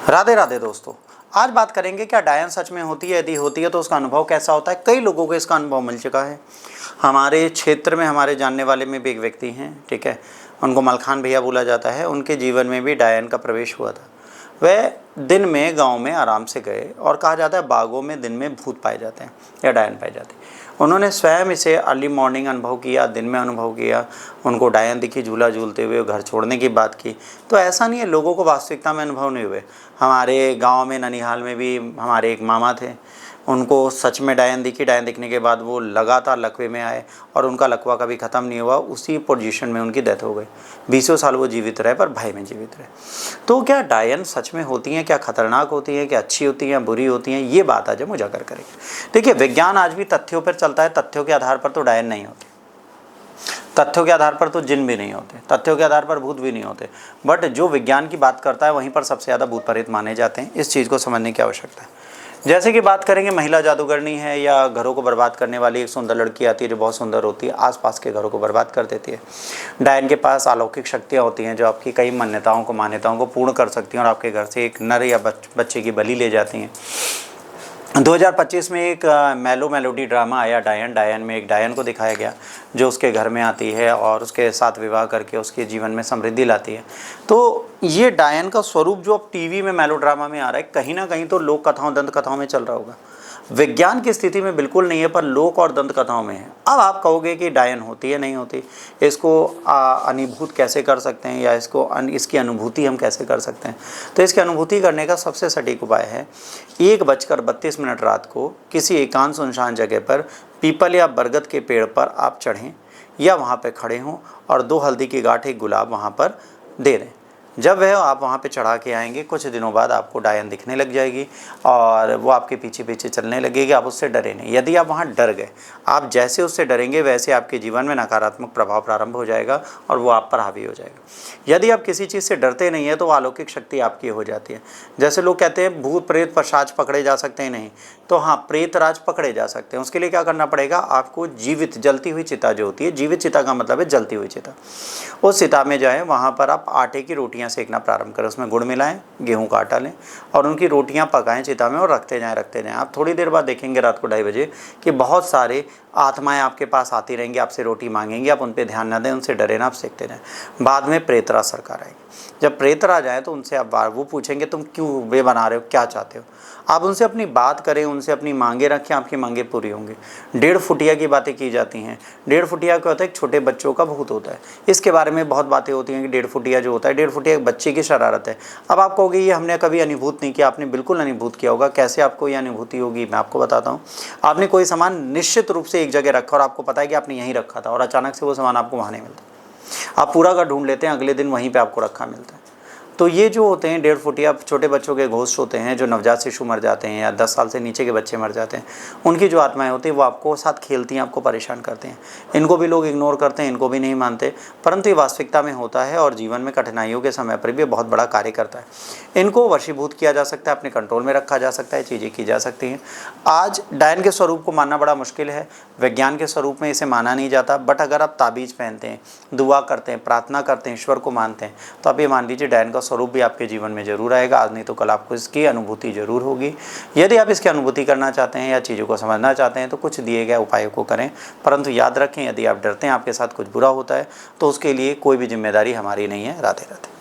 राधे राधे दोस्तों, आज बात करेंगे क्या डायन सच में होती है, यदि होती है तो उसका अनुभव कैसा होता है। कई लोगों को इसका अनुभव मिल चुका है। हमारे क्षेत्र में हमारे जानने वाले में भी एक व्यक्ति हैं, ठीक है, उनको मलखान भैया बोला जाता है। उनके जीवन में भी डायन का प्रवेश हुआ था। वह दिन में गांव में आराम से गए और कहा जाता है बागों में दिन में भूत पाए जाते हैं या डायन पाए जाते हैं। उन्होंने स्वयं इसे अर्ली मॉर्निंग अनुभव किया, दिन में अनुभव किया, उनको डायन दिखी झूला झूलते हुए, घर छोड़ने की बात की। तो ऐसा नहीं है लोगों को वास्तविकता में अनुभव नहीं हुए। हमारे गांव में ननिहाल में भी हमारे एक मामा थे, उनको सच में डायन दिखी। डायन दिखने के बाद वो लगातार लकवे में आए और उनका लकवा कभी ख़त्म नहीं हुआ। उसी पोजीशन में उनकी डेथ हो गई। 20 साल वो जीवित रहे, पर भय में जीवित रहे। तो क्या डायन सच में होती हैं, क्या खतरनाक होती हैं, क्या अच्छी होती हैं, बुरी होती हैं, ये बात आज हम उजागर करेंगे। देखिए, विज्ञान आज भी तथ्यों पर चलता है। तथ्यों के आधार पर तो डायन नहीं होती, तथ्यों के आधार पर तो जिन भी नहीं होते, तथ्यों के आधार पर भूत भी नहीं होते। बट जो विज्ञान की बात करता है वहीं पर सबसे ज़्यादा भूत प्रेत माने जाते हैं। इस चीज़ को समझने की आवश्यकता है। जैसे कि बात करेंगे, महिला जादूगरनी है या घरों को बर्बाद करने वाली एक सुंदर लड़की आती है जो बहुत सुंदर होती है, आसपास के घरों को बर्बाद कर देती है। डायन के पास अलौकिक शक्तियाँ होती हैं जो आपकी कई मान्यताओं को पूर्ण कर सकती हैं और आपके घर से एक नर या बच्चे की बलि ले जाती हैं। 2025 में एक मेलोडी ड्रामा आया डायन में एक डायन को दिखाया गया जो उसके घर में आती है और उसके साथ विवाह करके उसके जीवन में समृद्धि लाती है। तो ये डायन का स्वरूप जो अब टीवी में मेलोड्रामा में आ रहा है, कहीं ना कहीं तो लोक कथाओं दंत कथाओं में चल रहा होगा। विज्ञान की स्थिति में बिल्कुल नहीं है, पर लोक और दंत कथाओं में है। अब आप कहोगे कि डायन होती है नहीं होती, इसको अनुभूत कैसे कर सकते हैं या इसकी अनुभूति हम कैसे कर सकते हैं। तो इसकी अनुभूति करने का सबसे सटीक उपाय है 1:32 रात को किसी एकांत सुनसान जगह पर पीपल या बरगद के पेड़ पर आप चढ़ें या वहाँ पर खड़े हों और 2 हल्दी की गांठ, 1 गुलाब वहाँ पर दे दें। जब वह आप वहाँ पे चढ़ा के आएंगे, कुछ दिनों बाद आपको डायन दिखने लग जाएगी और वो आपके पीछे पीछे चलने लगेगी। आप उससे डरे नहीं। यदि आप वहाँ डर गए, आप जैसे उससे डरेंगे वैसे आपके जीवन में नकारात्मक प्रभाव प्रारंभ हो जाएगा और वो आप पर हावी हो जाएगा। यदि आप किसी चीज़ से डरते नहीं है तो अलौकिक शक्ति आपकी हो जाती है। जैसे लोग कहते हैं भूत प्रेत पिशाच पकड़े जा सकते हैं, नहीं, तो हाँ, प्रेत राज पकड़े जा सकते हैं। उसके लिए क्या करना पड़ेगा, आपको जीवित जलती हुई चिता जो होती है, जीवित चिता का मतलब है जलती हुई चिता, उस चिता में जाएँ, वहाँ पर आप आटे की रोटियाँ सेकना प्रारंभ करें। उसमें गुड़ मिलाएं, गेहूं का आटा लें और उनकी रोटियां पकाएं चिता में और रखते जाएं। आप थोड़ी देर बाद देखेंगे रात को 2:30 बजे कि बहुत सारे आत्माएं आपके पास आती रहेंगी, आपसे रोटी मांगेंगी। आप उन पर ध्यान ना दें, उनसे डरे ना, आप सेकते रहें। बाद में प्रेतराज सरकार आएगी। जब प्रेतराज आए तो उनसे आप वो पूछेंगे तुम क्यों वे बना रहे हो, क्या चाहते हो। आप उनसे अपनी बात करें, उनसे अपनी मांगे रखें, आपकी मांगे पूरी होंगी। 1.5 फुटिया की बातें की जाती हैं। 1.5 फुटिया क्या होता है, एक छोटे बच्चों का भूत होता है। इसके बारे में बहुत बातें होती हैं कि 1.5 फुटिया जो होता है, 1.5 फुटिया एक बच्चे की शरारत है। अब आप कहोगे ये हमने कभी अनुभूत नहीं किया। आपने बिल्कुल अनुभूत किया होगा। कैसे आपको ये अनुभूति होगी, मैं आपको बताता हूँ। आपने कोई सामान निश्चित रूप से एक जगह रखा और आपको पता है कि आपने यहीं रखा था और अचानक से वो सामान आपको वहाँ नहीं मिलता। आप पूरा घर ढूंढ लेते हैं, अगले दिन वहीं पर आपको रखा मिलता है। तो ये जो होते हैं 1.5 फुटिया छोटे बच्चों के घोस्ट होते हैं, जो नवजात शिशु मर जाते हैं या 10 साल से नीचे के बच्चे मर जाते हैं, उनकी जो आत्माएं होती हैं वो आपको साथ खेलती हैं, आपको परेशान करते हैं। इनको भी लोग इग्नोर करते हैं, इनको भी नहीं मानते, परंतु ये वास्तविकता में होता है और जीवन में कठिनाइयों के समय पर भी बहुत बड़ा कार्य करता है। इनको वशीभूत किया जा सकता है, अपने कंट्रोल में रखा जा सकता है, चीज़ें की जा सकती हैं। आज डायन के स्वरूप को मानना बड़ा मुश्किल है, विज्ञान के स्वरूप में इसे माना नहीं जाता। बट अगर आप ताबीज़ पहनते हैं, दुआ करते हैं, प्रार्थना करते हैं, ईश्वर को मानते हैं, तो आप ये मान लीजिए डायन का स्वरूप भी आपके जीवन में जरूर आएगा। आज नहीं तो कल आपको इसकी अनुभूति जरूर होगी। यदि आप इसकी अनुभूति करना चाहते हैं या चीज़ों को समझना चाहते हैं तो कुछ दिए गए उपायों को करें, परंतु याद रखें यदि आप डरते हैं आपके साथ कुछ बुरा होता है तो उसके लिए कोई भी जिम्मेदारी हमारी नहीं है। राधे राधे।